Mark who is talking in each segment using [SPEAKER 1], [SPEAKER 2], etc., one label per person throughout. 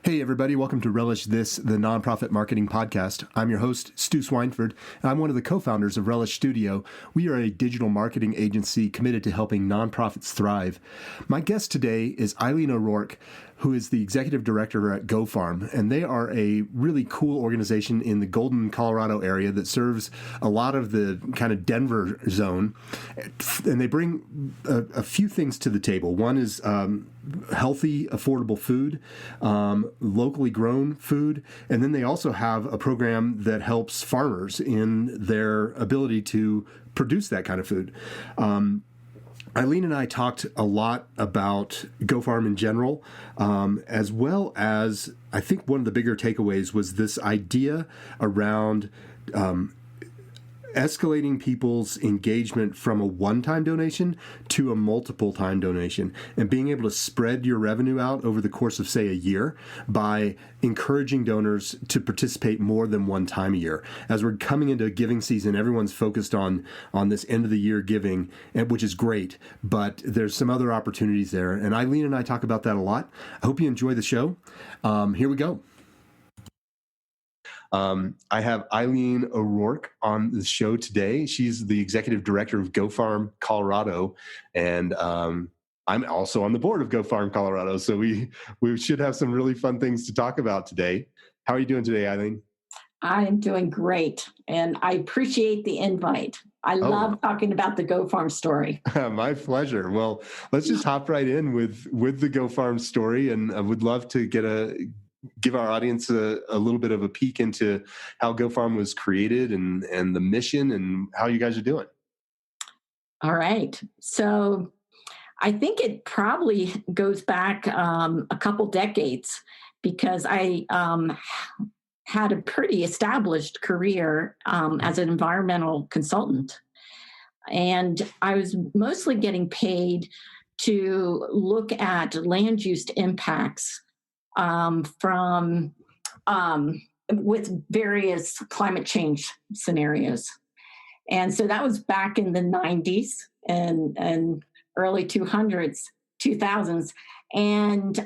[SPEAKER 1] Hey, everybody. Welcome to Relish This, the nonprofit marketing podcast. I'm your host, Stu Swineford, and I'm one of the co-founders of Relish Studio. We are a digital marketing agency committed to helping nonprofits thrive. My guest today is Eileen O'Rourke, who is the executive director at GoFarm, and they are a really cool organization in the Golden, Colorado area that serves a lot of the kind of Denver zone, and they bring a few things to the table. One is healthy, affordable food, locally grown food, and then they also have a program that helps farmers in their ability to produce that kind of food. Eileen and I talked a lot about GoFarm in general, as well as I think one of the bigger takeaways was this idea around escalating people's engagement from a one-time donation to a multiple-time donation, and being able to spread your revenue out over the course of, say, a year by encouraging donors to participate more than one time a year. As we're coming into giving season, everyone's focused on this end-of-the-year giving, which is great, but there's some other opportunities there, and Eileen and I talk about that a lot. I hope you enjoy the show. Here we go. I have Eileen O'Rourke on the show today. She's the executive director of GoFarm Colorado, and I'm also on the board of GoFarm Colorado. So we should have some really fun things to talk about today. How are you doing today, Eileen?
[SPEAKER 2] I'm doing great, and I appreciate the invite. I love talking about the GoFarm story.
[SPEAKER 1] My pleasure. Well, let's just hop right in with the GoFarm story, and I would love to give our audience a little bit of a peek into how GoFarm was created and the mission and how you guys are doing.
[SPEAKER 2] All right. So I think it probably goes back a couple decades, because I had a pretty established career as an environmental consultant. And I was mostly getting paid to look at land use impacts with various climate change scenarios. And so that was back in the 90s and early 2000s. And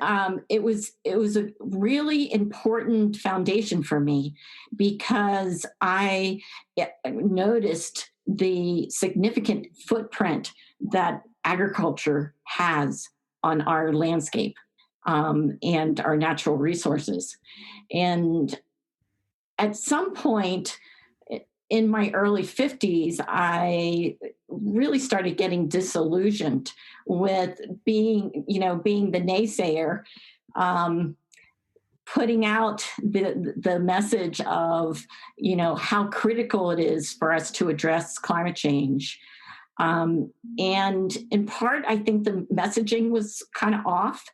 [SPEAKER 2] it was a really important foundation for me, because I noticed the significant footprint that agriculture has on our landscape. And our natural resources. And at some point in my early 50s, I really started getting disillusioned with being the naysayer, putting out the message of, how critical it is for us to address climate change. And in part, I think the messaging was kind of off.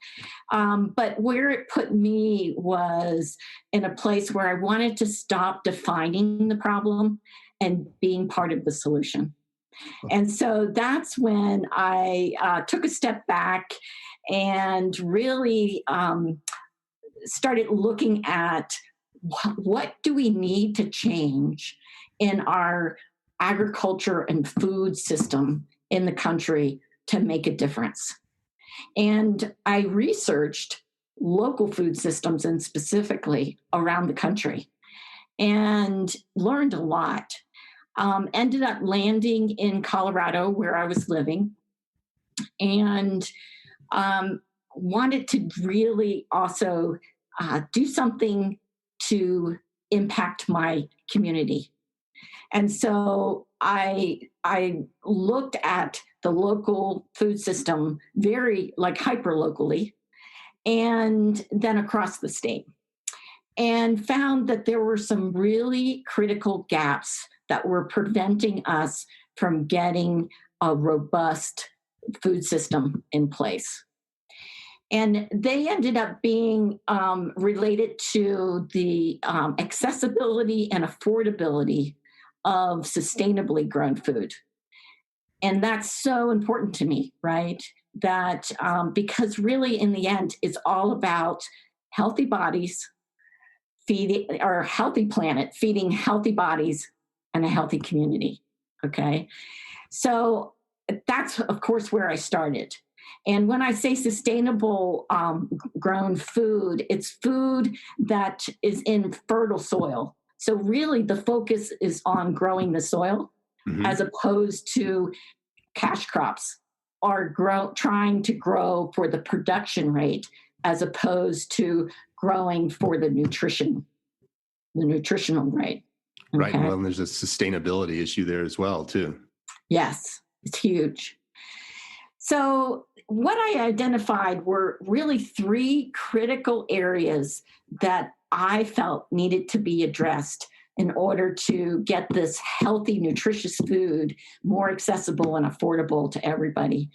[SPEAKER 2] But where it put me was in a place where I wanted to stop defining the problem and being part of the solution. And so that's when I took a step back and really started looking at what do we need to change in our agriculture and food system in the country to make a difference. And I researched local food systems, and specifically around the country, and learned a lot. Ended up landing in Colorado, where I was living, and wanted to really also do something to impact my community. And so I looked at the local food system very hyper locally, and then across the state, and found that there were some really critical gaps that were preventing us from getting a robust food system in place. And they ended up being related to the accessibility and affordability of sustainably grown food. And that's so important to me, right? That because really in the end, it's all about healthy bodies feeding, or a healthy planet feeding healthy bodies and a healthy community, okay? So that's, of course, where I started. And when I say sustainable grown food, it's food that is in fertile soil. So really the focus is on growing the soil as opposed to cash crops or trying to grow for the production rate as opposed to growing for the nutritional rate. Okay?
[SPEAKER 1] Right. Well, and there's a sustainability issue there as well, too.
[SPEAKER 2] Yes, it's huge. So what I identified were really three critical areas that I felt needed to be addressed in order to get this healthy, nutritious food more accessible and affordable to everybody.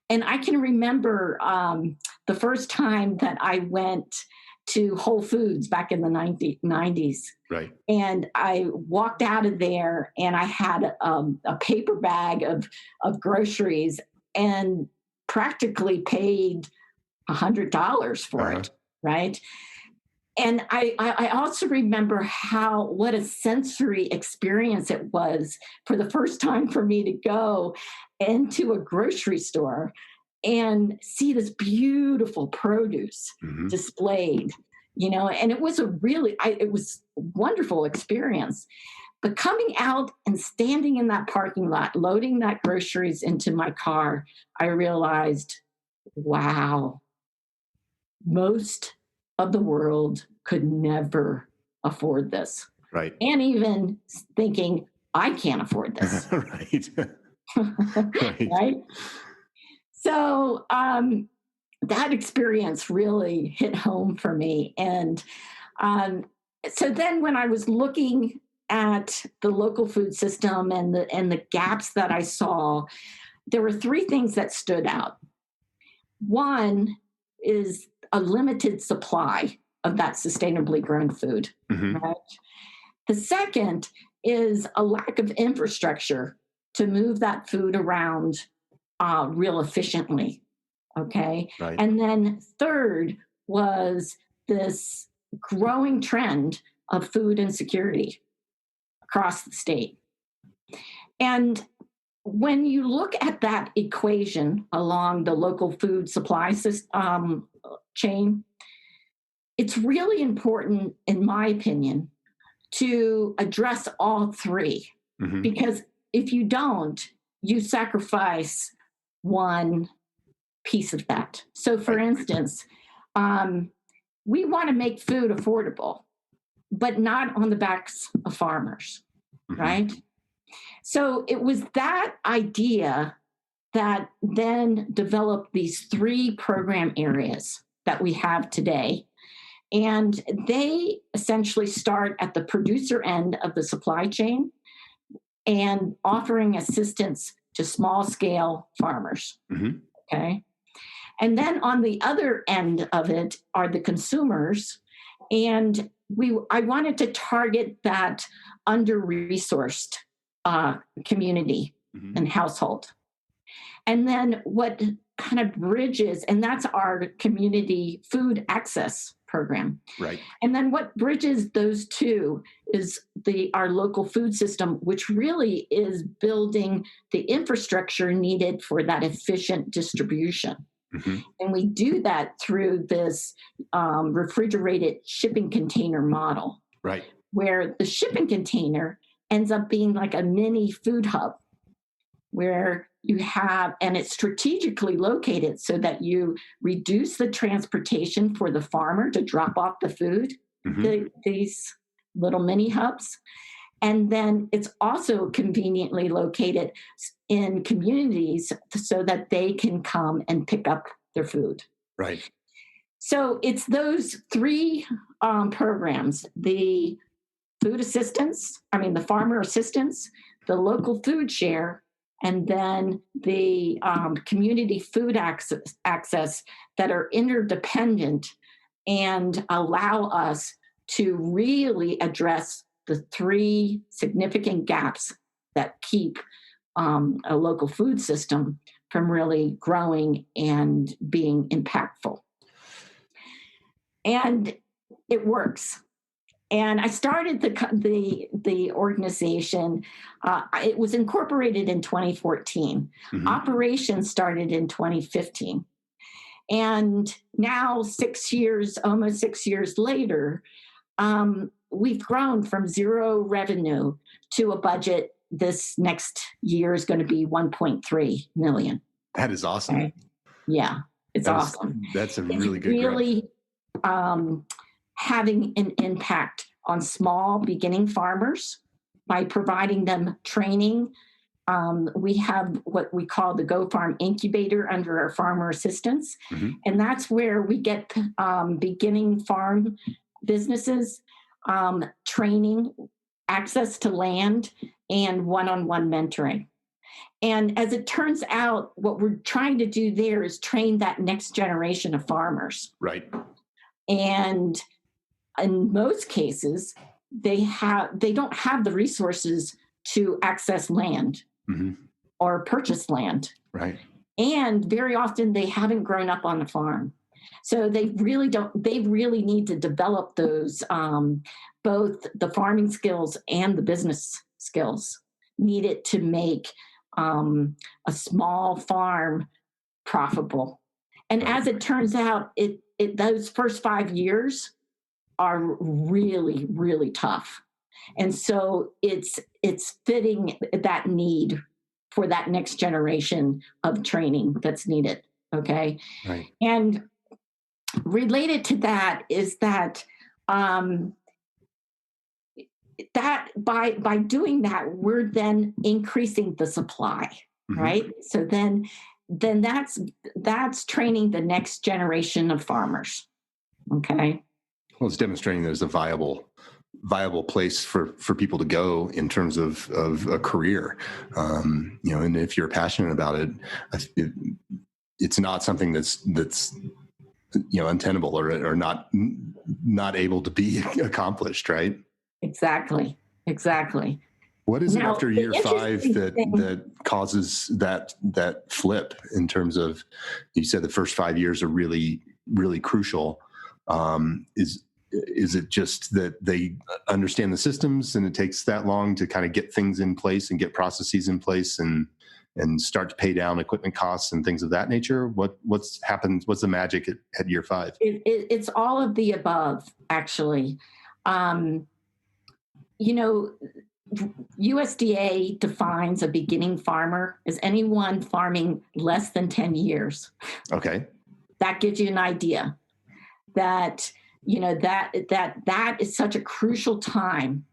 [SPEAKER 2] And I can remember the first time that I went to Whole Foods back in the 90s.
[SPEAKER 1] Right.
[SPEAKER 2] And I walked out of there and I had a paper bag of groceries and practically paid $100 for it, right? And I also remember what a sensory experience it was for the first time for me to go into a grocery store and see this beautiful produce displayed, and it was it was a wonderful experience. But coming out and standing in that parking lot, loading that groceries into my car, I realized, wow, most of the world could never afford this.
[SPEAKER 1] Right.
[SPEAKER 2] And even thinking, I can't afford this.
[SPEAKER 1] Right.
[SPEAKER 2] Right. So that experience really hit home for me. And so then when I was looking at the local food system and the gaps that I saw, there were three things that stood out. One is a limited supply of that sustainably grown food. Right? The second is a lack of infrastructure to move that food around real efficiently. Okay.
[SPEAKER 1] Right.
[SPEAKER 2] And then third was this growing trend of food insecurity across the state. And when you look at that equation along the local food supply chain, it's really important, in my opinion, to address all three. Because if you don't, you sacrifice one piece of that. So, for instance, we want to make food affordable, but not on the backs of farmers, right? So it was that idea that then developed these three program areas that we have today. And they essentially start at the producer end of the supply chain and offering assistance to small scale farmers. Okay. And then on the other end of it are the consumers. And I wanted to target that under-resourced community and household. And then what kind of bridges, and that's our community food access program.
[SPEAKER 1] Right.
[SPEAKER 2] And then what bridges those two is our local food system, which really is building the infrastructure needed for that efficient distribution. And we do that through this refrigerated shipping container model.
[SPEAKER 1] Right.
[SPEAKER 2] Where the shipping container ends up being like a mini food hub where you have, and it's strategically located so that you reduce the transportation for the farmer to drop off the food, these little mini hubs. And then it's also conveniently located in communities so that they can come and pick up their food.
[SPEAKER 1] Right.
[SPEAKER 2] So it's those three programs, the the farmer assistance, the local food share, and then the community food access that are interdependent and allow us to really address the three significant gaps that keep a local food system from really growing and being impactful. And it works. And I started the organization. It was incorporated in 2014.
[SPEAKER 1] Mm-hmm.
[SPEAKER 2] Operations started in 2015. And now, almost 6 years later, we've grown from zero revenue to a budget. This next year is going to be 1.3 million.
[SPEAKER 1] That is awesome.
[SPEAKER 2] Okay? Yeah, it's awesome.
[SPEAKER 1] That's a really good
[SPEAKER 2] really having an impact on small beginning farmers by providing them training. We have what we call the GoFarm Incubator under our farmer assistance.
[SPEAKER 1] Mm-hmm.
[SPEAKER 2] And that's where we get beginning farm businesses training, access to land, and one-on-one mentoring. And as it turns out, what we're trying to do there is train that next generation of farmers.
[SPEAKER 1] Right.
[SPEAKER 2] And in most cases, they don't have the resources to access land
[SPEAKER 1] mm-hmm.
[SPEAKER 2] or purchase land.
[SPEAKER 1] Right.
[SPEAKER 2] And very often they haven't grown up on the farm. So they really need to develop those, both the farming skills and the business skills needed to make a small farm profitable. And as it turns out, those first 5 years are really, really tough. And so it's fitting that need for that next generation of training that's needed. Okay.
[SPEAKER 1] Right.
[SPEAKER 2] And related to that is that that by doing that, we're then increasing the supply, mm-hmm. right? So then that's training the next generation of farmers. Okay.
[SPEAKER 1] Well, it's demonstrating there's a viable place for people to go in terms of a career. And if you're passionate about it, it's not something that's untenable or not able to be accomplished, right?
[SPEAKER 2] Exactly.
[SPEAKER 1] What is it after year 5 that causes that flip in terms of, you said the first 5 years are really, really crucial. Is it just that they understand the systems and it takes that long to kind of get things in place and get processes in place and start to pay down equipment costs and things of that nature? What's happened? What's the magic at year 5?
[SPEAKER 2] It's all of the above, actually. USDA defines a beginning farmer as anyone farming less than 10 years.
[SPEAKER 1] Okay.
[SPEAKER 2] That gives you an idea that, that is such a crucial time.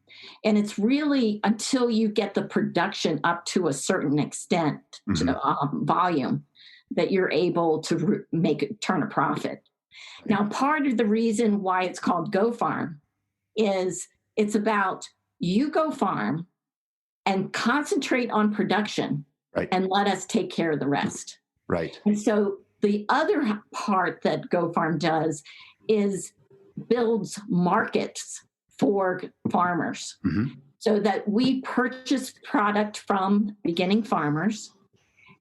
[SPEAKER 2] And it's really until you get the production up to a certain extent, mm-hmm. Volume, that you're able to turn a profit. Now, part of the reason why it's called GoFarm is it's about you go farm and concentrate on production,
[SPEAKER 1] right.
[SPEAKER 2] and let us take care of the rest.
[SPEAKER 1] Right.
[SPEAKER 2] And so the other part that GoFarm does is builds markets for farmers, mm-hmm. so that we purchase product from beginning farmers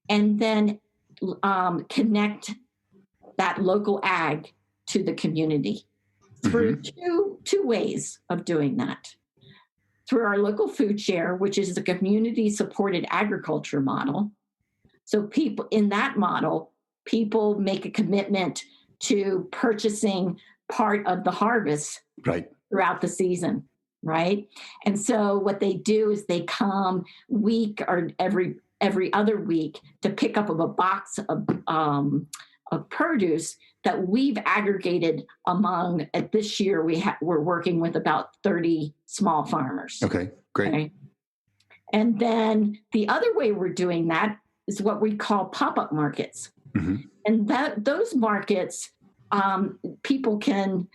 [SPEAKER 2] and then connect that local ag to the community through mm-hmm. two ways of doing that. Through our local food share, which is the community-supported agriculture model. So in that model, people make a commitment to purchasing part of the harvest
[SPEAKER 1] right.
[SPEAKER 2] throughout the season, right? And so what they do is they come week or every other week to pick up a box of produce that we've aggregated among, at this year, we're working with about 30 small farmers.
[SPEAKER 1] Okay, great. Okay?
[SPEAKER 2] And then the other way we're doing that is what we call pop-up markets. Mm-hmm. And those markets, people can,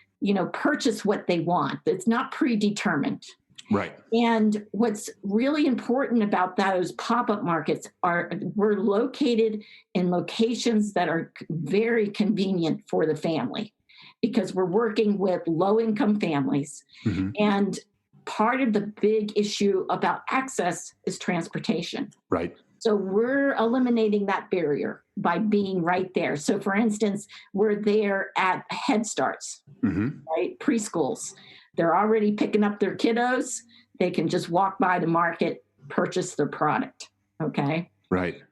[SPEAKER 2] purchase what they want. It's not predetermined.
[SPEAKER 1] Right.
[SPEAKER 2] And what's really important about those pop-up markets we're located in locations that are very convenient for the family, because we're working with low-income families. Mm-hmm. And part of the big issue about access is transportation.
[SPEAKER 1] Right.
[SPEAKER 2] So we're eliminating that barrier by being right there. So for instance, we're there at Head Starts, mm-hmm. right? Preschools. They're already picking up their kiddos. They can just walk by the market, purchase their product. Okay.
[SPEAKER 1] Right.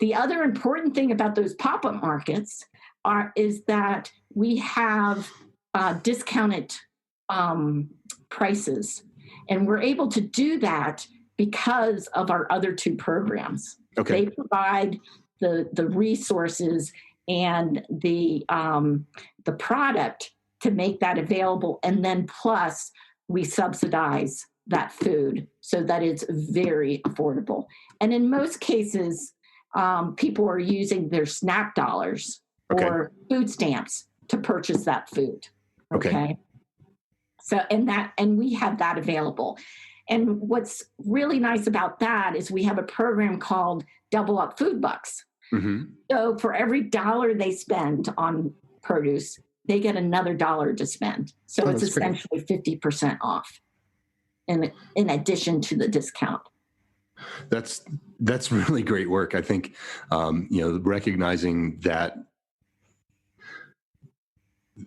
[SPEAKER 2] The other important thing about those pop-up markets is that we have discounted prices, and we're able to do that because of our other two programs.
[SPEAKER 1] Okay.
[SPEAKER 2] They provide the resources and the product to make that available, and then plus we subsidize that food so that it's very affordable. And in most cases, people are using their SNAP dollars or food stamps to purchase that food. Okay. So, and we have that available. And what's really nice about that is we have a program called Double Up Food Bucks.
[SPEAKER 1] Mm-hmm.
[SPEAKER 2] So for every $1 they spend on produce, they get another $1 to spend. So it's essentially 50% off in addition to the discount.
[SPEAKER 1] That's really great work. I think, recognizing that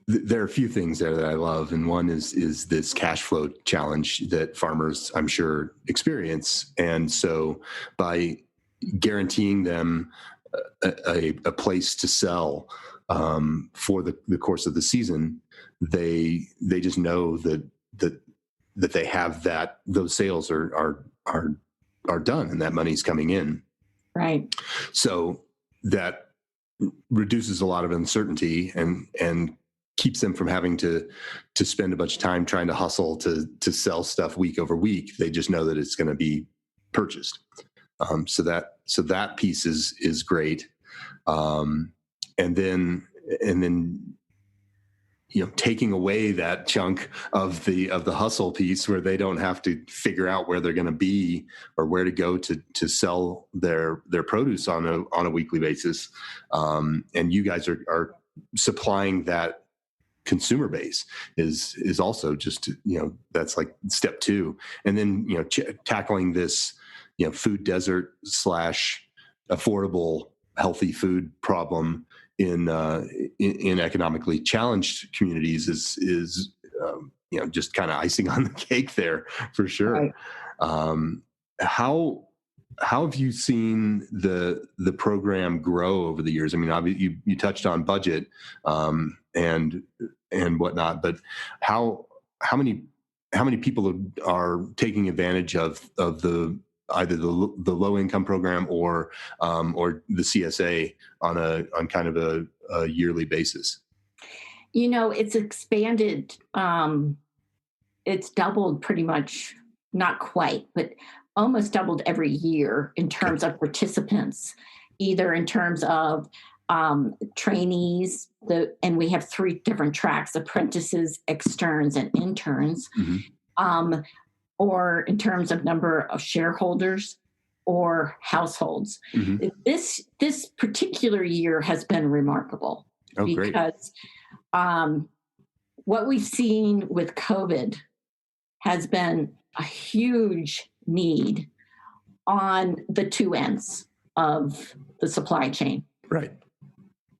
[SPEAKER 1] there are a few things there that I love. And one is this cash flow challenge that farmers, I'm sure, experience. And so by guaranteeing them a place to sell for the course of the season, they just know that they have those sales are done and that money's coming in.
[SPEAKER 2] Right.
[SPEAKER 1] So that reduces a lot of uncertainty and keeps them from having to spend a bunch of time trying to hustle to sell stuff week over week. They just know that it's going to be purchased. So that piece is great. And then taking away that chunk of the hustle piece where they don't have to figure out where they're going to be or where to go to sell their produce on a weekly basis. And you guys are supplying that consumer base is also just, that's like step 2. And then, tackling this, food desert / affordable, healthy food problem in economically challenged communities is just kind of icing on the cake there for sure.
[SPEAKER 2] Right.
[SPEAKER 1] How have you seen the program grow over the years? I mean, obviously you touched on budget and whatnot, but how many people are taking advantage of either the low income program or the CSA on kind of a yearly basis?
[SPEAKER 2] It's expanded. It's doubled pretty much, not quite, but almost doubled every year in terms of participants, either in terms of trainees, and we have 3 different tracks: apprentices, externs, and interns. Mm-hmm. Or in terms of number of shareholders or households. Mm-hmm. This particular year has been remarkable because what we've seen with COVID has been a huge need on the 2 ends of the supply chain.
[SPEAKER 1] Right.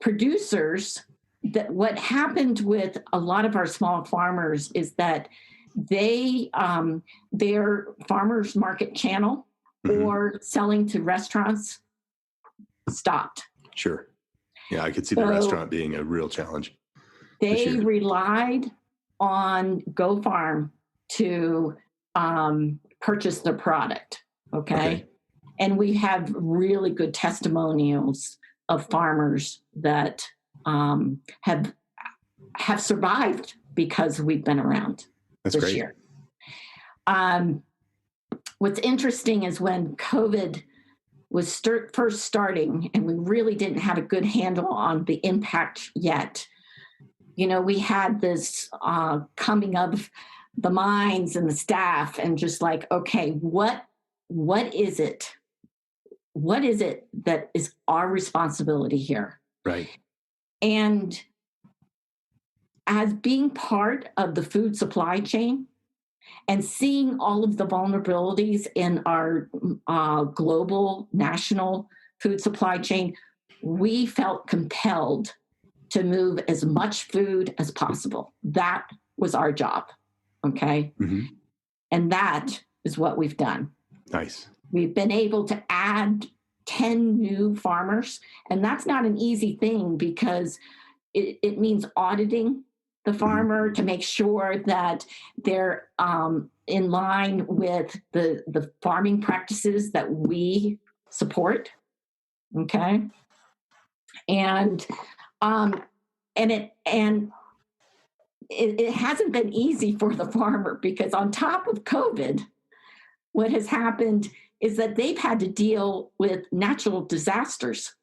[SPEAKER 2] Producers, what happened with a lot of our small farmers is that their farmers market channel mm-hmm. or selling to restaurants stopped.
[SPEAKER 1] Sure. Yeah, I could see the restaurant being a real challenge.
[SPEAKER 2] They relied on GoFarm to purchase the product. Okay. And we have really good testimonials of farmers that have survived because we've been around.
[SPEAKER 1] That's
[SPEAKER 2] this
[SPEAKER 1] great.
[SPEAKER 2] Year. What's interesting is when COVID was first starting and we really didn't have a good handle on the impact yet, we had this coming of the minds and the staff and just like, okay, what is it? What is it that is our responsibility here?
[SPEAKER 1] Right. And
[SPEAKER 2] as being part of the food supply chain and seeing all of the vulnerabilities in our global, national food supply chain, we felt compelled to move as much food as possible. That was our job. Okay.
[SPEAKER 1] Mm-hmm.
[SPEAKER 2] And that is what we've done.
[SPEAKER 1] Nice.
[SPEAKER 2] We've been able to add 10 new farmers. And that's not an easy thing because it means auditing the farmer to make sure that they're in line with the farming practices that we support. Okay. And it hasn't been easy for the farmer because on top of COVID, what has happened is that they've had to deal with natural disasters.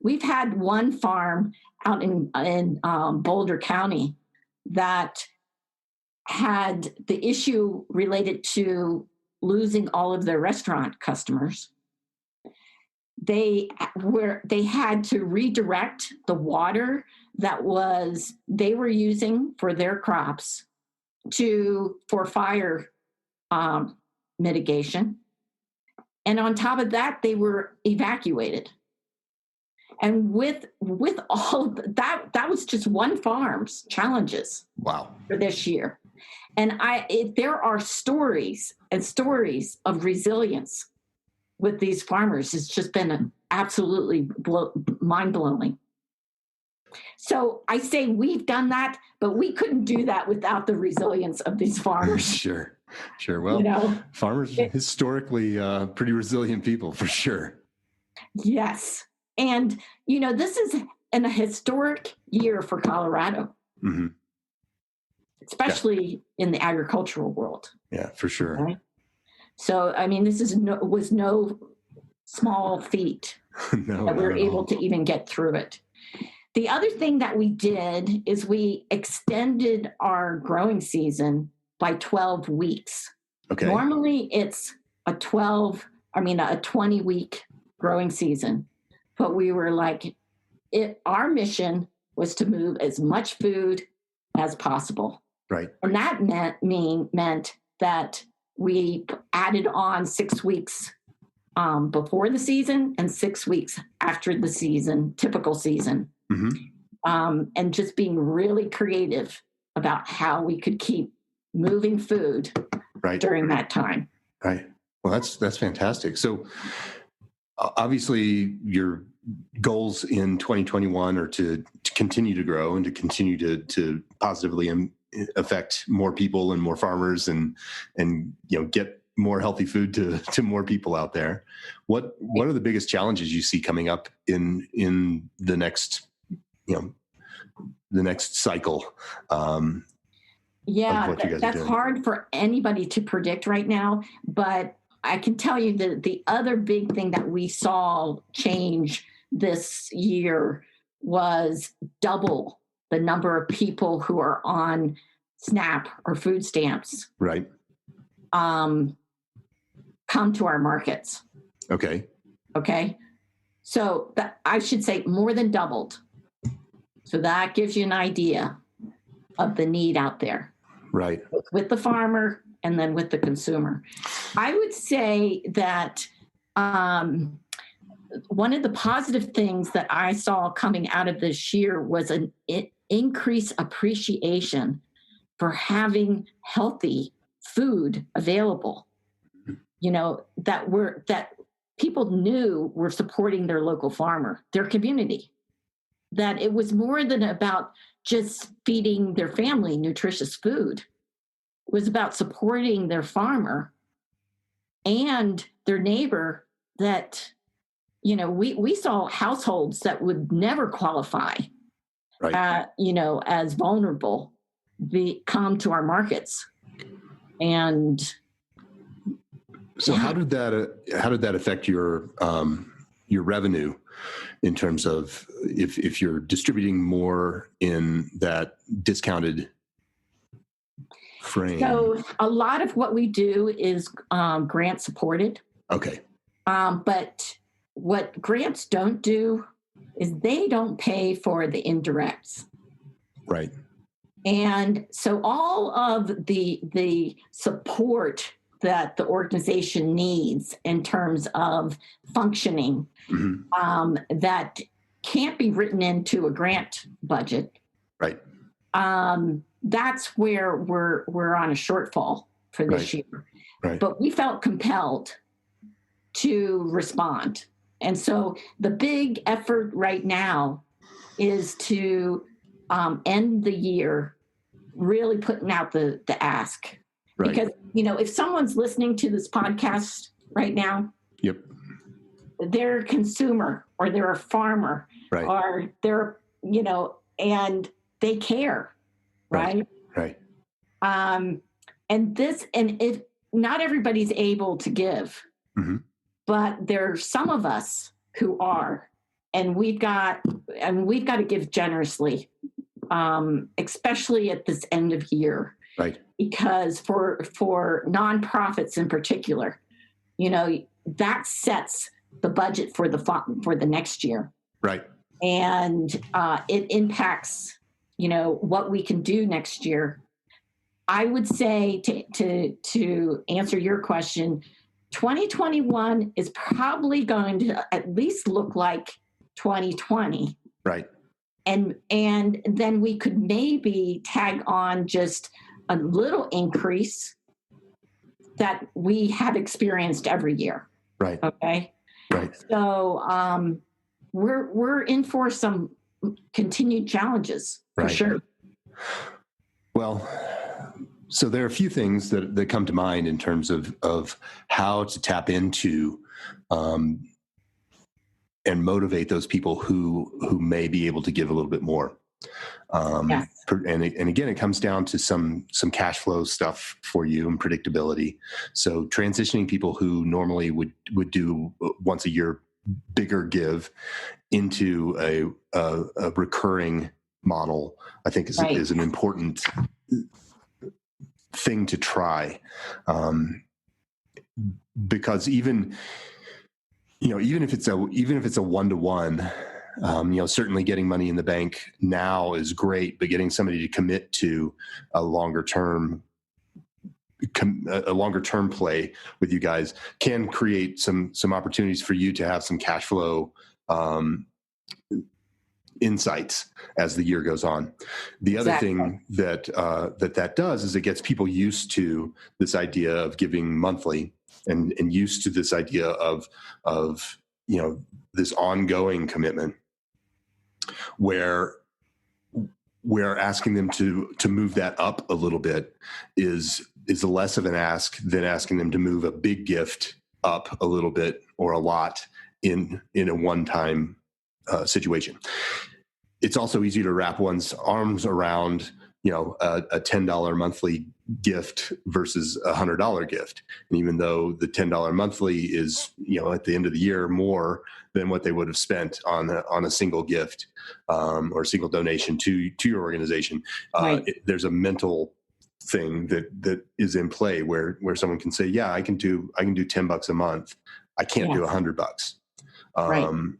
[SPEAKER 2] We've had one farm out in Boulder County that had the issue related to losing all of their restaurant customers. They had to redirect the water that they were using for their crops for fire mitigation. And on top of that, they were evacuated. And with all of that was just one farm's challenges.
[SPEAKER 1] Wow.
[SPEAKER 2] For this year. And there are stories and stories of resilience with these farmers. It's just been absolutely mind-blowing. So I say we've done that, but we couldn't do that without the resilience of these farmers.
[SPEAKER 1] Sure. Well, farmers historically pretty resilient people for sure.
[SPEAKER 2] Yes. And, this is a historic year for Colorado, especially in the agricultural world.
[SPEAKER 1] Yeah, for sure.
[SPEAKER 2] Right? So, this was no small feat
[SPEAKER 1] No,
[SPEAKER 2] that we were able
[SPEAKER 1] all.
[SPEAKER 2] to even get through it. The other thing that we did is we extended our growing season by 12 weeks.
[SPEAKER 1] Okay.
[SPEAKER 2] Normally it's a 20-week growing season, but we were like, our mission was to move as much food as possible.
[SPEAKER 1] Right.
[SPEAKER 2] And that meant that we added on 6 weeks before the season and 6 weeks after the season, typical season. And just being really creative about how we could keep moving food during that time.
[SPEAKER 1] Right. Well, that's fantastic. So obviously your goals in 2021 are to continue to grow and to continue to positively affect more people and more farmers and get more healthy food to more people out there. What are the biggest challenges you see coming up in the next the next cycle?
[SPEAKER 2] That's hard for anybody to predict right now, but I can tell you that the other big thing that we saw change this year was double the number of people who are on SNAP or food stamps.
[SPEAKER 1] Right.
[SPEAKER 2] Come to our markets.
[SPEAKER 1] Okay.
[SPEAKER 2] So that I should say more than doubled. So that gives you an idea of the need out there.
[SPEAKER 1] Right.
[SPEAKER 2] With the farmer and then with the consumer. I would say that one of the positive things that I saw coming out of this year was an increased appreciation for having healthy food available. That people knew were supporting their local farmer, their community. That it was more than about just feeding their family nutritious food. It was about supporting their farmer and their neighbor that, we saw households that would never qualify, as vulnerable, come to our markets. And
[SPEAKER 1] so how did that affect your revenue in terms of if you're distributing more in that discounted frame?
[SPEAKER 2] So a lot of what we do is grant supported.
[SPEAKER 1] Okay.
[SPEAKER 2] But what grants don't do is they don't pay for the indirects.
[SPEAKER 1] Right.
[SPEAKER 2] And so all of the support that the organization needs in terms of functioning, that can't be written into a grant budget.
[SPEAKER 1] Right.
[SPEAKER 2] that's where we're on a shortfall for this year.
[SPEAKER 1] Right.
[SPEAKER 2] But we felt compelled to respond. And so the big effort right now is to end the year really putting out the ask.
[SPEAKER 1] Right.
[SPEAKER 2] Because, if someone's listening to this podcast right now,
[SPEAKER 1] yep,
[SPEAKER 2] they're a consumer or they're a farmer,
[SPEAKER 1] right,
[SPEAKER 2] or they're, and they care, right?
[SPEAKER 1] Right.
[SPEAKER 2] And if not everybody's able to give,
[SPEAKER 1] mm-hmm.
[SPEAKER 2] but there's some of us who are, and we've got to give generously, especially at this end of year,
[SPEAKER 1] right?
[SPEAKER 2] Because for nonprofits in particular, that sets the budget for the next year,
[SPEAKER 1] right?
[SPEAKER 2] And it impacts, what we can do next year. I would say to answer your question, 2021 is probably going to at least look like 2020.
[SPEAKER 1] Right.
[SPEAKER 2] And then we could maybe tag on just a little increase that we have experienced every year.
[SPEAKER 1] Right.
[SPEAKER 2] Okay.
[SPEAKER 1] Right.
[SPEAKER 2] So we're in for some continued challenges for sure.
[SPEAKER 1] Well, so there are a few things that come to mind in terms of how to tap into and motivate those people who may be able to give a little bit more.
[SPEAKER 2] Yes.
[SPEAKER 1] And again, it comes down to some cash flow stuff for you and predictability. So transitioning people who normally would do once a year bigger give into a recurring model, I think is an important thing to try, because even if it's a 1-to-1, certainly getting money in the bank now is great, but getting somebody to commit to a longer term play with you guys can create some opportunities for you to have some cash flow insights as the year goes on. The other thing that does is it gets people used to this idea of giving monthly and used to this idea of this ongoing commitment where asking them to move that up a little bit is less of an ask than asking them to move a big gift up a little bit or a lot in a one-time situation. It's also easy to wrap one's arms around, a $10 monthly gift versus a $100 gift. And even though the $10 monthly is, at the end of the year more than what they would have spent on a single gift or a single donation to your organization, there's a mental thing that is in play where someone can say, yeah, I can do $10 a month. I can't do $100.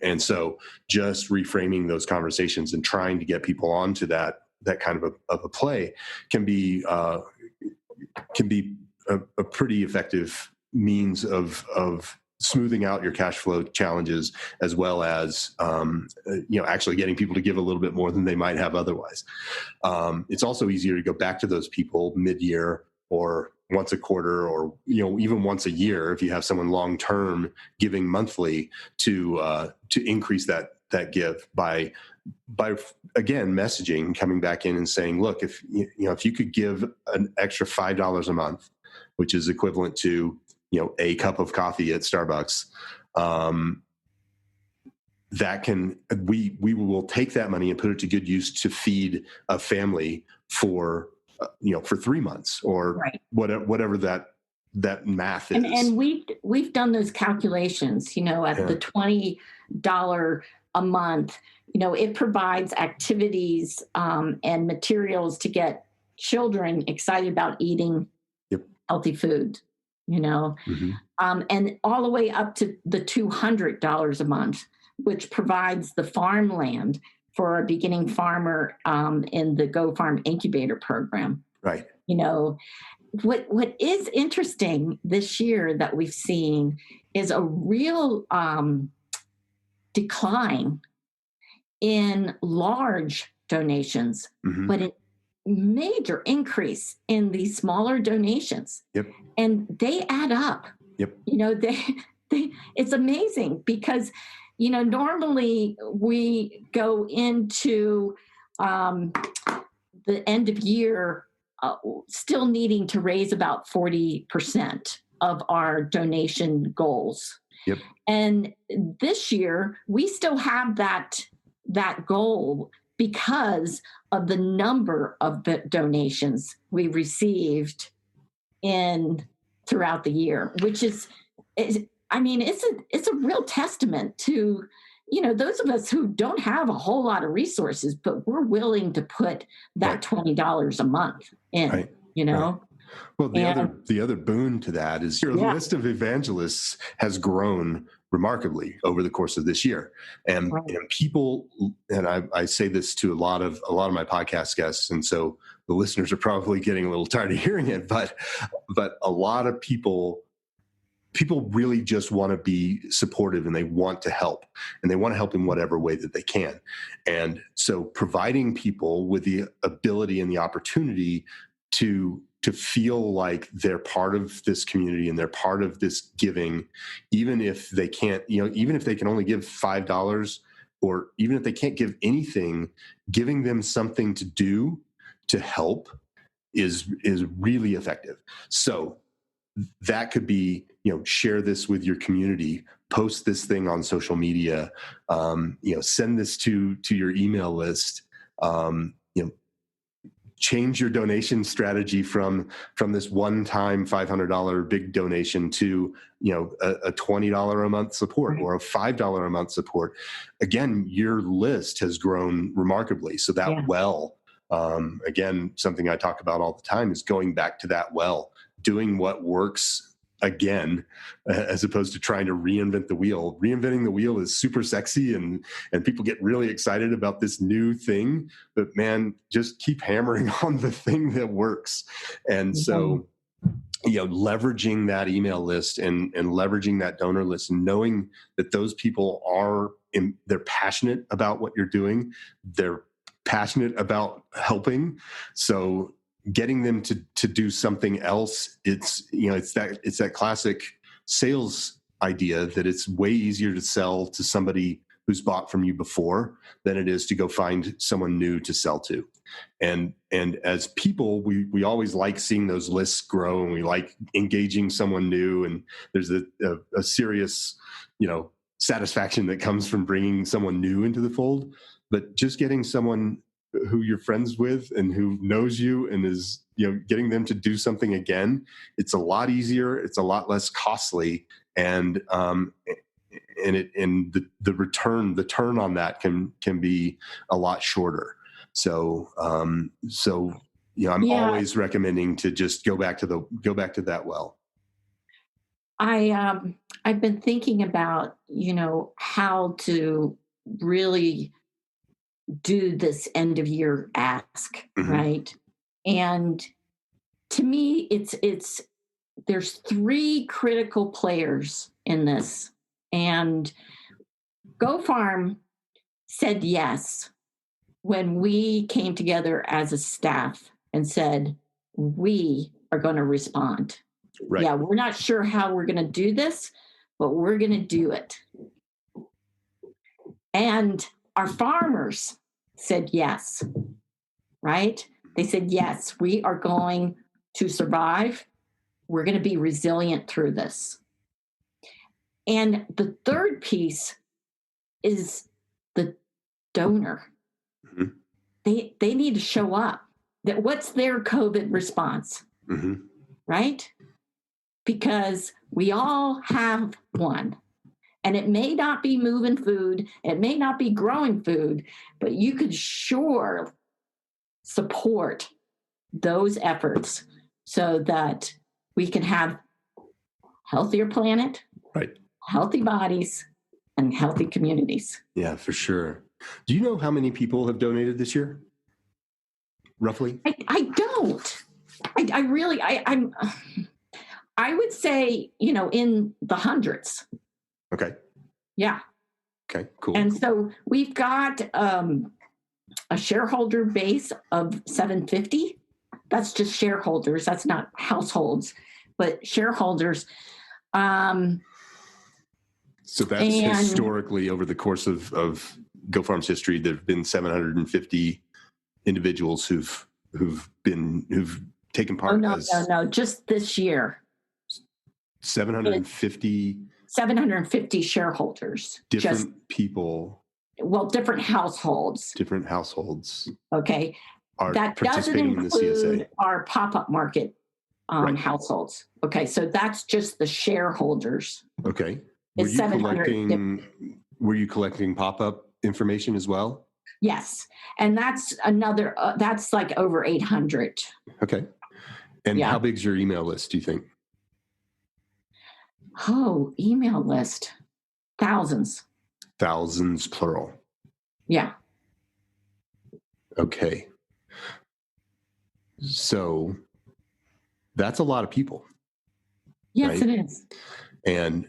[SPEAKER 1] And so just reframing those conversations and trying to get people onto that kind of a play can be a pretty effective means of smoothing out your cash flow challenges, as well as actually getting people to give a little bit more than they might have otherwise. It's also easier to go back to those people mid-year or once a quarter, or even once a year if you have someone long-term giving monthly to increase that give by again messaging, coming back in and saying, look, if you could give an extra $5 a month, which is equivalent to a cup of coffee at Starbucks, we will take that money and put it to good use to feed a family for 3 months or whatever that math is.
[SPEAKER 2] And we've done those calculations, at the $20 a month, it provides activities and materials to get children excited about eating healthy food,
[SPEAKER 1] Mm-hmm.
[SPEAKER 2] And all the way up to the $200 a month, which provides the farmland for a beginning farmer in the GoFarm Incubator program.
[SPEAKER 1] Right.
[SPEAKER 2] What is interesting this year that we've seen is a real decline in large donations, but major increase in these smaller donations.
[SPEAKER 1] Yep.
[SPEAKER 2] And they add up.
[SPEAKER 1] Yep.
[SPEAKER 2] It's amazing because, normally we go into the end of year still needing to raise about 40% of our donation goals.
[SPEAKER 1] Yep.
[SPEAKER 2] And this year we still have that goal because of the number of the donations we received throughout the year, which it's a real testament to, those of us who don't have a whole lot of resources, but we're willing to put that $20 a month in,
[SPEAKER 1] Right.
[SPEAKER 2] Right.
[SPEAKER 1] Well, the other boon to that is your list of evangelists has grown remarkably over the course of this year, and people, and I say this to a lot of my podcast guests, and so the listeners are probably getting a little tired of hearing it, but a lot of people really just want to be supportive, and they want to help, and they want to help in whatever way that they can, and so providing people with the ability and the opportunity to feel like they're part of this community and they're part of this giving, even if they can't, even if they can only give $5, or even if they can't give anything, giving them something to do to help is really effective. So that could be, share this with your community, post this thing on social media, send this to your email list, change your donation strategy from this one-time $500 big donation to, a $20 a month support or a $5 a month support. Again, your list has grown remarkably. So that again, something I talk about all the time is going back to that doing what works again, as opposed to trying to reinvent the wheel. Reinventing the wheel is super sexy and people get really excited about this new thing, but man, just keep hammering on the thing that works. And so, leveraging that email list and leveraging that donor list and knowing that those people they're passionate about what you're doing. They're passionate about helping. So getting them to do something else, it's that classic sales idea that it's way easier to sell to somebody who's bought from you before than it is to go find someone new to sell to. And as people, we always like seeing those lists grow, and we like engaging someone new, and there's a serious, satisfaction that comes from bringing someone new into the fold. But just getting someone who you're friends with and who knows you and is, getting them to do something again, it's a lot easier. It's a lot less costly. And the turn on that can be a lot shorter. So, I'm always recommending to just go back to that well.
[SPEAKER 2] I've been thinking about, how to really do this end of year ask, right? And to me, there's three critical players in this, and GoFarm said yes when we came together as a staff and said, we are going to respond.
[SPEAKER 1] Right.
[SPEAKER 2] Yeah, we're not sure how we're going to do this, but we're going to do it. And our farmers said yes, right? They said, yes, we are going to survive. We're going to be resilient through this. And the third piece is the donor. They need to show up. What's their COVID response, right? Because we all have one. And it may not be moving food, it may not be growing food, but you could sure support those efforts so that we can have healthier planet,
[SPEAKER 1] right,
[SPEAKER 2] healthy bodies, and healthy communities.
[SPEAKER 1] Yeah, for sure. Do you know how many people have donated this year? Roughly?
[SPEAKER 2] I don't. I would say, in the hundreds.
[SPEAKER 1] Okay.
[SPEAKER 2] Yeah.
[SPEAKER 1] Okay, cool.
[SPEAKER 2] And so we've got a shareholder base of 750. That's just shareholders. That's not households, but shareholders.
[SPEAKER 1] So that's historically over the course of GoFarm's history, there have been 750 individuals who've taken part.
[SPEAKER 2] No, just this year.
[SPEAKER 1] 750
[SPEAKER 2] shareholders.
[SPEAKER 1] Different people.
[SPEAKER 2] Well, different households. Okay.
[SPEAKER 1] That doesn't
[SPEAKER 2] include our pop-up market households. Okay, so that's just the shareholders.
[SPEAKER 1] Okay. Were you collecting pop-up information as well?
[SPEAKER 2] Yes, and that's another. That's like over 800.
[SPEAKER 1] Okay. And how big's your email list, do you think?
[SPEAKER 2] Oh, email list. Thousands.
[SPEAKER 1] Thousands, plural.
[SPEAKER 2] Yeah.
[SPEAKER 1] Okay. So that's a lot of people.
[SPEAKER 2] Yes, right? It is.
[SPEAKER 1] And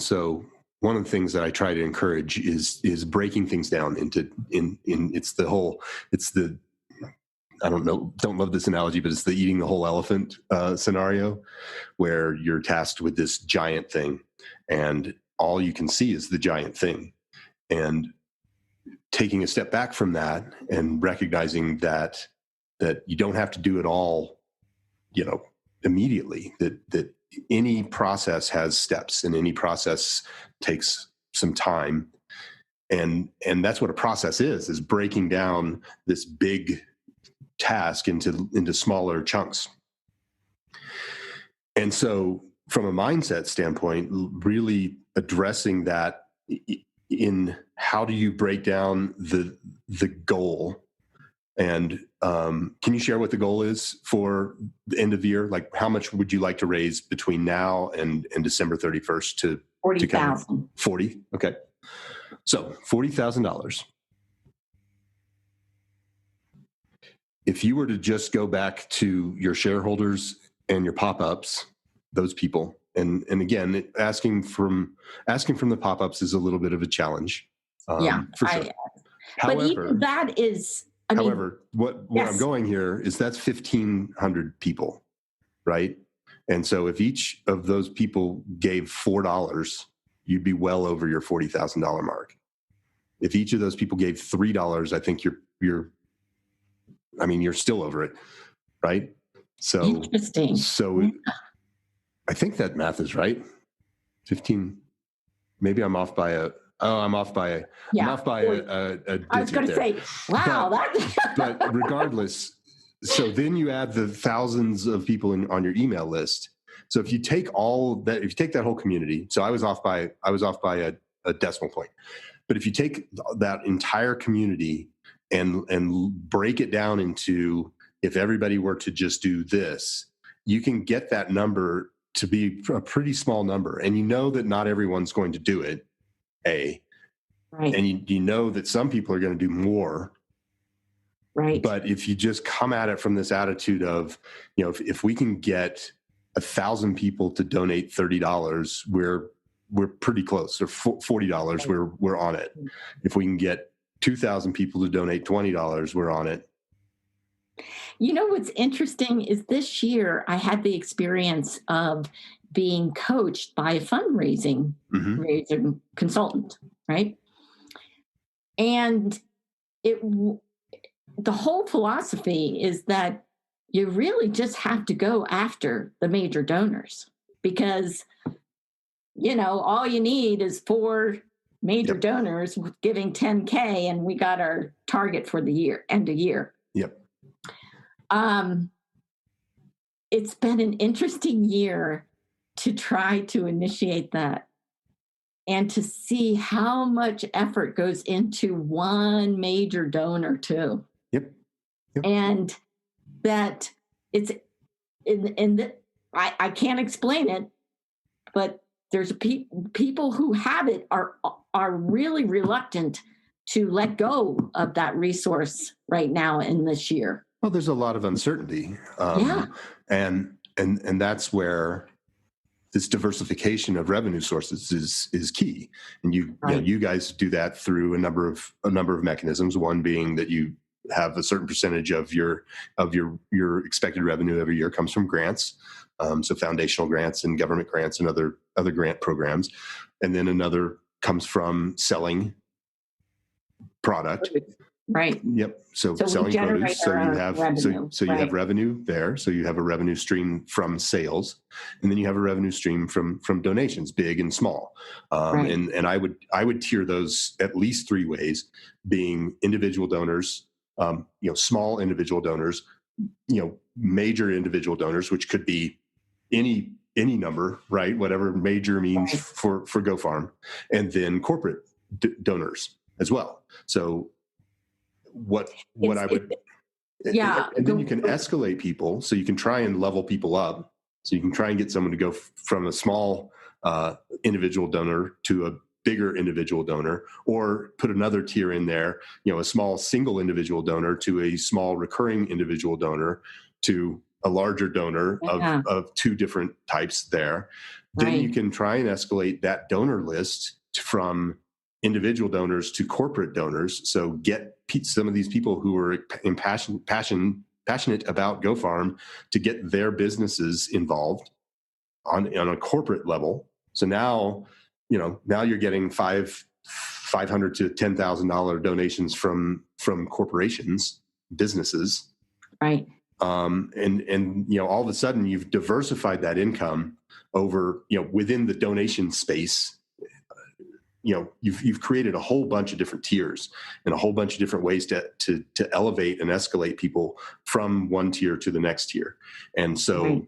[SPEAKER 1] so one of the things that I try to encourage is breaking things down into I don't love this analogy, but it's the eating the whole elephant scenario, where you're tasked with this giant thing and all you can see is the giant thing. And taking a step back from that and recognizing that you don't have to do it all, immediately, that any process has steps and any process takes some time. And that's what a process is breaking down this big task into smaller chunks. And so from a mindset standpoint, really addressing that in how do you break down the goal. And can you share what the goal is for the end of the year? Like, how much would you like to raise between now and December 31st to
[SPEAKER 2] 40,000.
[SPEAKER 1] 40? Okay. So $40,000. If you were to just go back to your shareholders and your pop-ups, those people, and again, asking from the pop-ups is a little bit of a challenge. For sure.
[SPEAKER 2] But even that is.
[SPEAKER 1] What I'm going here is that's 1,500 people, right? And so if each of those people gave $4, you'd be well over your $40,000 mark. If each of those people gave $3, I think you're still over it, right? So
[SPEAKER 2] interesting.
[SPEAKER 1] So I think that math is right. 15. Maybe I'm off by a. Oh, I'm off by a digit.
[SPEAKER 2] I was going to say, wow,
[SPEAKER 1] but regardless, so then you add the thousands of people on your email list. So if you take that whole community, so I was off by a decimal point, but if you take that entire community and break it down into, if everybody were to just do this, you can get that number to be a pretty small number, and you know that not everyone's going to do it. Right. And you know that some people are going to do more.
[SPEAKER 2] Right.
[SPEAKER 1] But if you just come at it from this attitude of, if we can get 1,000 people to donate $30, we're pretty close. Or $40, right. we're on it. If we can get 2,000 people to donate $20, we're on it.
[SPEAKER 2] What's interesting is this year I had the experience of being coached by a fundraising consultant, right? And the whole philosophy is that you really just have to go after the major donors, because, all you need is 4 major donors giving 10K, and we got our target for the end of year.
[SPEAKER 1] Yep.
[SPEAKER 2] It's been an interesting year to try to initiate that and to see how much effort goes into one major donor too.
[SPEAKER 1] Yep.
[SPEAKER 2] And that it's I can't explain it, but there's people who have it are really reluctant to let go of that resource right now in this year.
[SPEAKER 1] Well, there's a lot of uncertainty. And that's where this diversification of revenue sources is key. And you guys do that through a number of mechanisms. One being that you have a certain percentage of your expected revenue every year comes from grants, so foundational grants and government grants and other grant programs, and then another comes from selling product.
[SPEAKER 2] Right.
[SPEAKER 1] Yep. So
[SPEAKER 2] we
[SPEAKER 1] selling
[SPEAKER 2] generate
[SPEAKER 1] produce. So you have
[SPEAKER 2] revenue.
[SPEAKER 1] so you have revenue there. So you have a revenue stream from sales, and then you have a revenue stream from donations, big and small. And I would tier those at least three ways: being individual donors, small individual donors, major individual donors, which could be any number, right? Whatever major means for GoFarm, and then corporate donors as well. So what I would, and then you can escalate people, so you can try and level people up. So you can try and get someone to go from a small individual donor to a bigger individual donor, or put another tier in there, a small single individual donor to a small recurring individual donor to a larger donor of two different types there. Then you can try and escalate that donor list from individual donors to corporate donors. So get some of these people who are passionate about GoFarm to get their businesses involved on a corporate level. So now you're getting $500 to $10,000 donations from corporations, businesses,
[SPEAKER 2] right?
[SPEAKER 1] And all of a sudden you've diversified that income over within the donation space. You've created a whole bunch of different tiers and a whole bunch of different ways to elevate and escalate people from one tier to the next tier. And so,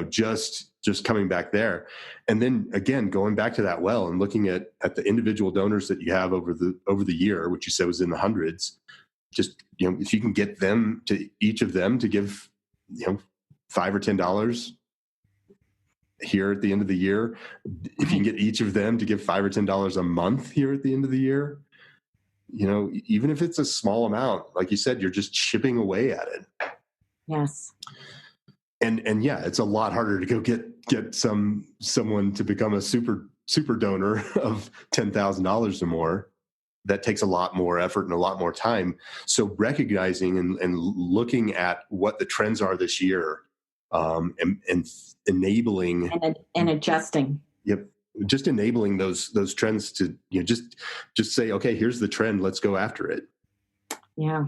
[SPEAKER 1] just coming back there, and then again, going back to that well and looking at the individual donors that you have over the year, which you said was in the hundreds, just, if you can get them to each of them to give, $5 or $10 here at the end of the year, if you can get each of them to give $5 or $10 a month here at the end of the year, even if it's a small amount, like you said, you're just chipping away at it.
[SPEAKER 2] Yes.
[SPEAKER 1] And yeah, it's a lot harder to go get someone to become a super donor of $10,000 or more. That takes a lot more effort and a lot more time. So recognizing and looking at what the trends are this year, and enabling
[SPEAKER 2] and adjusting.
[SPEAKER 1] Yep. Just enabling those trends to, just say, okay, here's the trend. Let's go after it.
[SPEAKER 2] Yeah.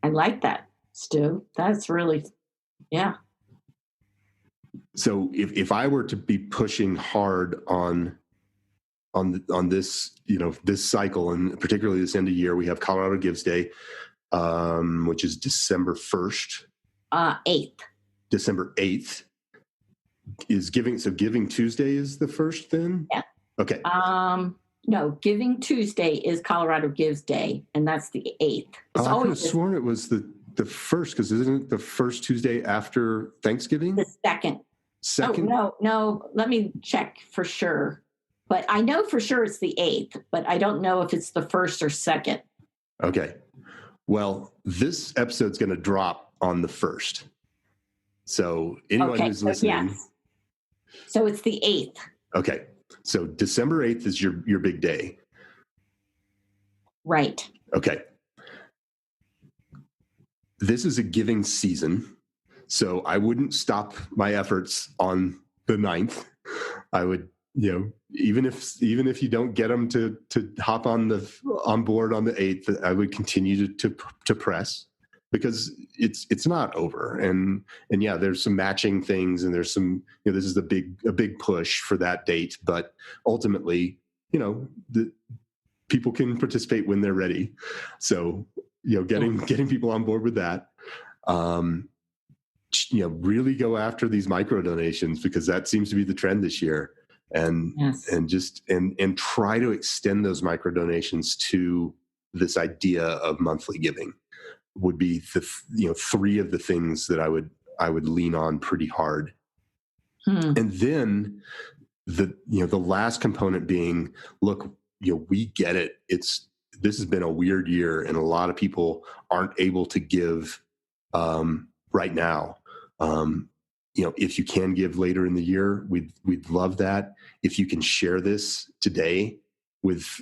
[SPEAKER 2] I like that, Stu. That's really, yeah.
[SPEAKER 1] So if I were to be pushing hard on this, this cycle, and particularly this end of year, we have Colorado Gives Day, which is December 1st.
[SPEAKER 2] 8th.
[SPEAKER 1] December 8th is Giving. So Giving Tuesday is the 1st then?
[SPEAKER 2] Yeah.
[SPEAKER 1] Okay.
[SPEAKER 2] No, Giving Tuesday is Colorado Gives Day, and that's the 8th.
[SPEAKER 1] I could have sworn it was the 1st, because isn't it the first Tuesday after Thanksgiving?
[SPEAKER 2] The 2nd.
[SPEAKER 1] Second?
[SPEAKER 2] Oh, no. Let me check for sure. But I know for sure it's the 8th, but I don't know if it's the 1st or 2nd.
[SPEAKER 1] Okay. Well, this episode's going to drop on the 1st. So anyone who's listening.
[SPEAKER 2] Yes. So it's the 8th.
[SPEAKER 1] Okay. So December 8th is your big day.
[SPEAKER 2] Right.
[SPEAKER 1] Okay. This is a giving season. So I wouldn't stop my efforts on the 9th. I would, even if you don't get them to hop on board on the 8th, I would continue to press, because it's not over. And yeah, there's some matching things, and there's some, this is a big push for that date, but ultimately, the people can participate when they're ready. So, getting people on board with that. Really go after these micro donations, because that seems to be the trend this year, and try to extend those micro donations to this idea of monthly giving would be the three of the things that I would lean on pretty hard. And then the last component being, look, we get it. This has been a weird year, and a lot of people aren't able to give right now. If you can give later in the year, we'd love that. If you can share this today with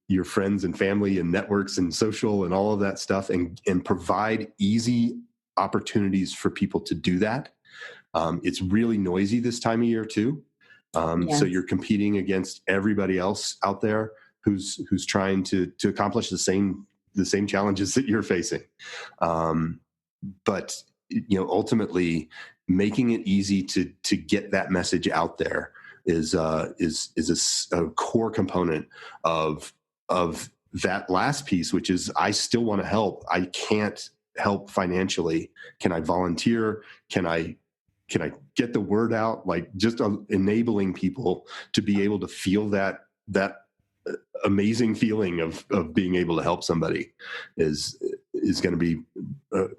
[SPEAKER 1] your friends and family and networks and social and all of that stuff, and provide easy opportunities for people to do that. It's really noisy this time of year too. So you're competing against everybody else out there who's trying to accomplish the same challenges that you're facing. But ultimately making it easy to get that message out there is a core component of that last piece, which is, I still want to help. I can't help financially. Can I volunteer? Can I get the word out? Like, just enabling people to be able to feel that amazing feeling of being able to help somebody is going to be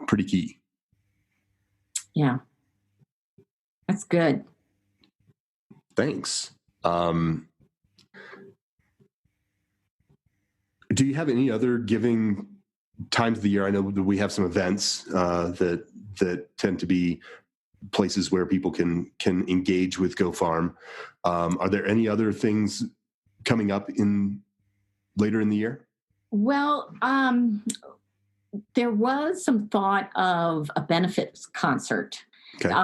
[SPEAKER 1] pretty key.
[SPEAKER 2] Yeah. That's good.
[SPEAKER 1] Thanks. Do you have any other giving times of the year? I know that we have some events that tend to be places where people can engage with GoFarm. Are there any other things coming up later in the year?
[SPEAKER 2] Well, there was some thought of a benefits concert.
[SPEAKER 1] Okay.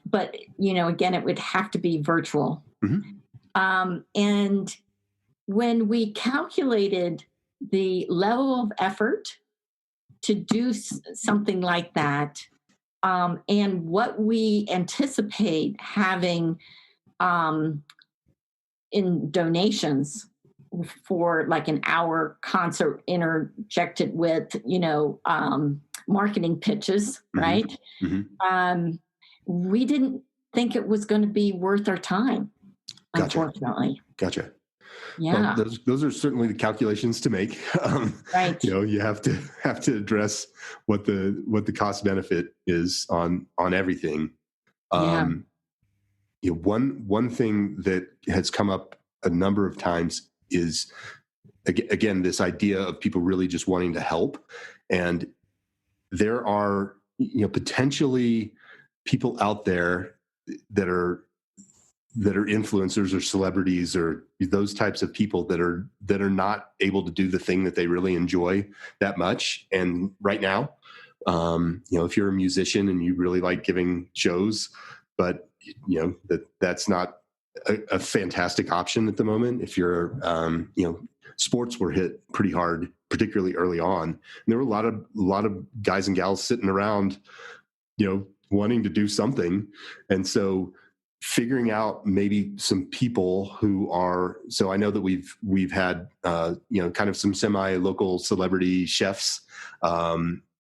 [SPEAKER 2] But, again, it would have to be virtual.
[SPEAKER 1] Mm-hmm.
[SPEAKER 2] And when we calculated the level of effort to do something like that, and what we anticipate having in donations for like an hour concert interjected with, marketing pitches,
[SPEAKER 1] Mm-hmm.
[SPEAKER 2] right?
[SPEAKER 1] Mm-hmm.
[SPEAKER 2] We didn't think it was going to be worth our time,
[SPEAKER 1] Gotcha.
[SPEAKER 2] unfortunately.
[SPEAKER 1] Gotcha.
[SPEAKER 2] Yeah.
[SPEAKER 1] Well, those are certainly the calculations to make.
[SPEAKER 2] Right.
[SPEAKER 1] You have to address what the cost benefit is on everything. One thing that has come up a number of times is, again, this idea of people really just wanting to help. And there are, potentially people out there that are influencers or celebrities or those types of people that are not able to do the thing that they really enjoy that much. And right now, if you're a musician and you really like giving shows, but that's not a fantastic option at the moment. If you're, sports were hit pretty hard, particularly early on. And there were a lot of guys and gals sitting around, wanting to do something. And so figuring out maybe some people who are, so I know that we've had, kind of some semi-local celebrity chefs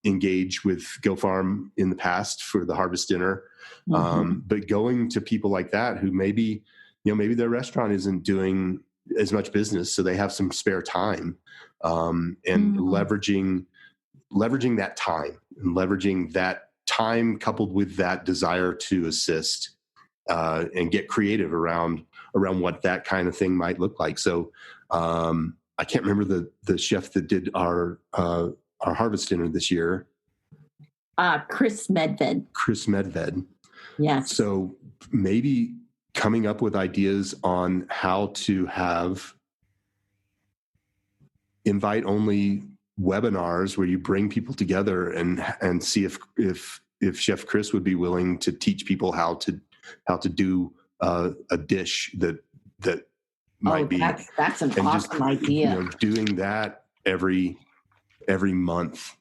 [SPEAKER 1] engage with GoFarm in the past for the harvest dinner.
[SPEAKER 2] Mm-hmm.
[SPEAKER 1] But going to people like that who maybe their restaurant isn't doing as much business, so they have some spare time, and leveraging that time, and leveraging that time coupled with that desire to assist, and get creative around what that kind of thing might look like. So I can't remember the chef that did our harvest dinner this year.
[SPEAKER 2] Chris Medved. Yes.
[SPEAKER 1] So maybe coming up with ideas on how to have invite-only webinars where you bring people together and see if Chef Chris would be willing to teach people how to do a dish that might be.
[SPEAKER 2] That's an awesome idea.
[SPEAKER 1] Doing that every month,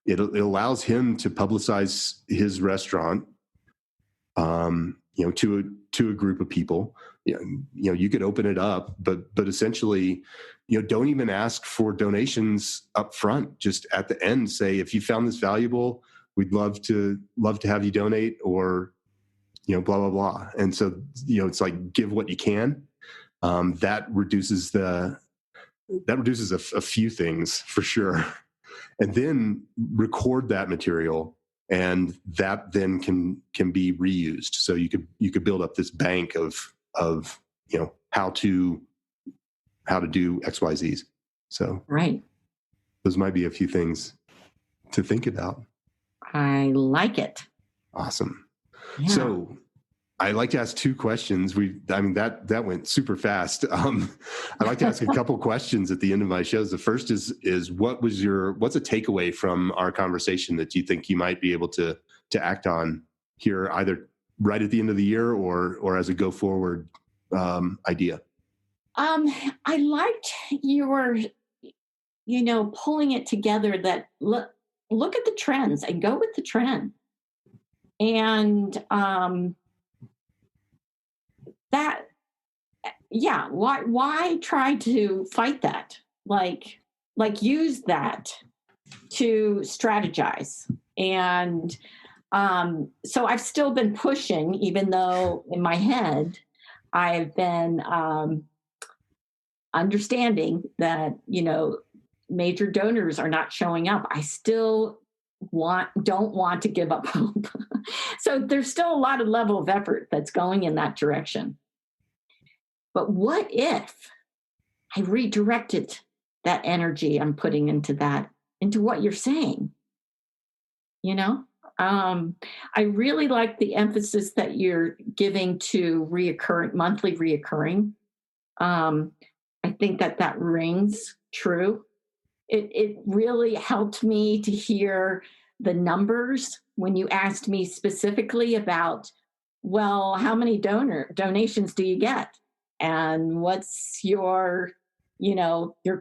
[SPEAKER 1] it allows him to publicize his restaurant, to a group of people. You could open it up, but essentially, don't even ask for donations up front. Just at the end, say, if you found this valuable, we'd love to have you donate, or blah blah blah. And so it's like, give what you can. That reduces a few things for sure, and then record that material, and that then can be reused. So you could build up this bank of how to do XYZs. So
[SPEAKER 2] right,
[SPEAKER 1] those might be a few things to think about.
[SPEAKER 2] I like it.
[SPEAKER 1] Awesome.
[SPEAKER 2] Yeah.
[SPEAKER 1] So I like to ask two questions. That went super fast. I'd like to ask a couple questions at the end of my shows. The first is what's a takeaway from our conversation that you think you might be able to act on here, either right at the end of the year or as a go forward idea?
[SPEAKER 2] I liked your, pulling it together that look at the trends and go with the trend. And that, yeah, why try to fight that? Like use that to strategize. And so I've still been pushing, even though in my head I've been understanding that, major donors are not showing up. I still don't want to give up hope. So there's still a lot of level of effort that's going in that direction. But what if I redirected that energy I'm putting into what you're saying? I really like the emphasis that you're giving to monthly reoccurring. I think that rings true. It really helped me to hear the numbers when you asked me specifically about, well, how many donations do you get? And what's your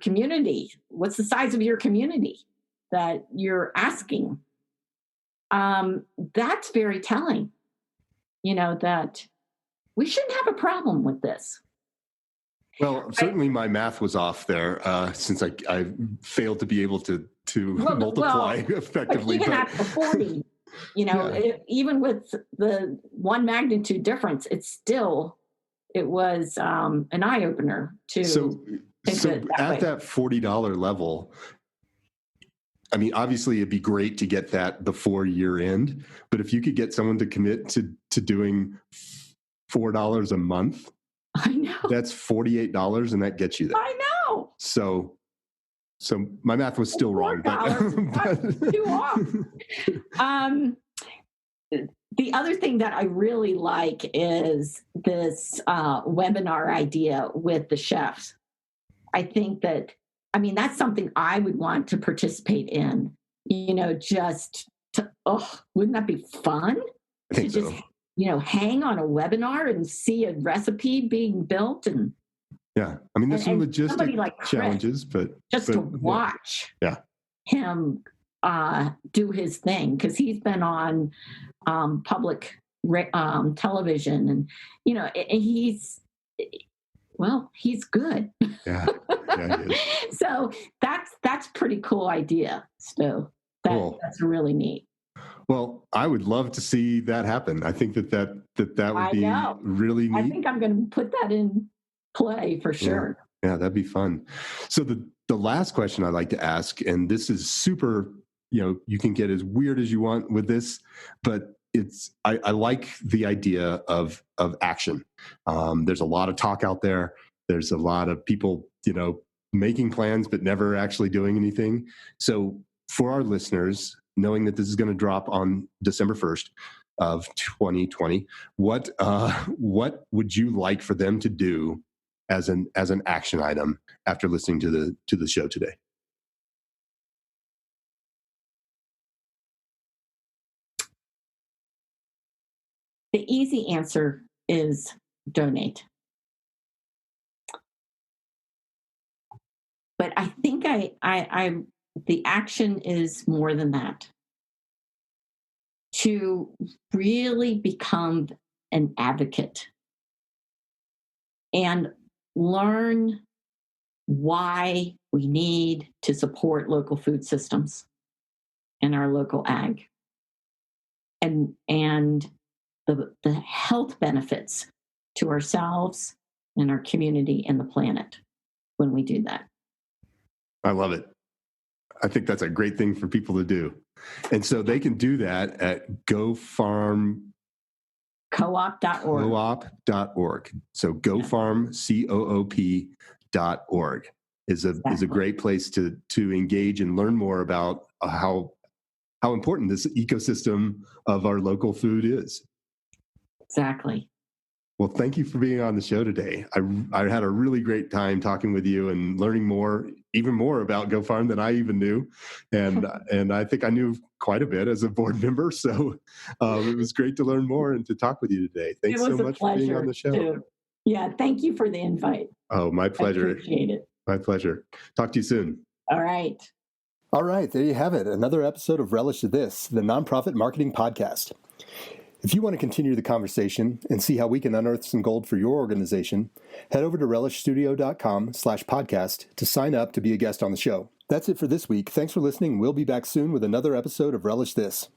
[SPEAKER 2] community? What's the size of your community that you're asking? That's very telling, that we shouldn't have a problem with this.
[SPEAKER 1] Well, certainly my math was off there since I failed to be able to multiply effectively.
[SPEAKER 2] Even at the 40, even with the one magnitude difference, it was an eye opener to. So
[SPEAKER 1] at that $40 level, I mean, obviously it'd be great to get that before year end, but if you could get someone to commit to doing $4 a month,
[SPEAKER 2] I know
[SPEAKER 1] that's $48, and that gets you there.
[SPEAKER 2] I know.
[SPEAKER 1] So my math was still wrong, but
[SPEAKER 2] too off. The other thing that I really like is this webinar idea with the chefs. I think that's something I would want to participate in. Wouldn't that be fun?
[SPEAKER 1] I think so.
[SPEAKER 2] Hang on a webinar and see a recipe being built. And
[SPEAKER 1] yeah, I mean, there's some logistic challenges, but
[SPEAKER 2] to watch him do his thing, because he's been on public television, and he's good.
[SPEAKER 1] Yeah, he is.
[SPEAKER 2] So that's pretty cool idea, Stu.
[SPEAKER 1] Cool.
[SPEAKER 2] That's really neat.
[SPEAKER 1] Well, I would love to see that happen. I think that would be really neat.
[SPEAKER 2] I think I'm going to put that in play for sure.
[SPEAKER 1] Yeah, that'd be fun. So the last question I'd like to ask, and this is super, you can get as weird as you want with this, but I like the idea of action. There's a lot of talk out there. There's a lot of people, making plans but never actually doing anything. So for our listeners, knowing that this is going to drop on December 1st of 2020, what would you like for them to do as an action item after listening to the show today?
[SPEAKER 2] The easy answer is donate. But I think the action is more than that. To really become an advocate and learn why we need to support local food systems and our local ag, and the health benefits to ourselves and our community and the planet when we do that.
[SPEAKER 1] I love it. I think that's a great thing for people to do. And so they can do that at GoFarm
[SPEAKER 2] coop.org.
[SPEAKER 1] So GoFarm, COOP.org is a great place to engage and learn more about how important this ecosystem of our local food is.
[SPEAKER 2] Exactly.
[SPEAKER 1] Well, thank you for being on the show today. I had a really great time talking with you and learning more, even more about GoFarm than I even knew. And I think I knew quite a bit as a board member. So it was great to learn more and to talk with you today. Thanks so much for being on the show.
[SPEAKER 2] Too. Yeah, thank you for the invite.
[SPEAKER 1] Oh, my pleasure.
[SPEAKER 2] I appreciate it.
[SPEAKER 1] My pleasure. Talk to you soon.
[SPEAKER 2] All right.
[SPEAKER 1] All right, there you have it. Another episode of Relish This, the nonprofit marketing podcast. If you want to continue the conversation and see how we can unearth some gold for your organization, head over to relishstudio.com/podcast to sign up to be a guest on the show. That's it for this week. Thanks for listening. We'll be back soon with another episode of Relish This.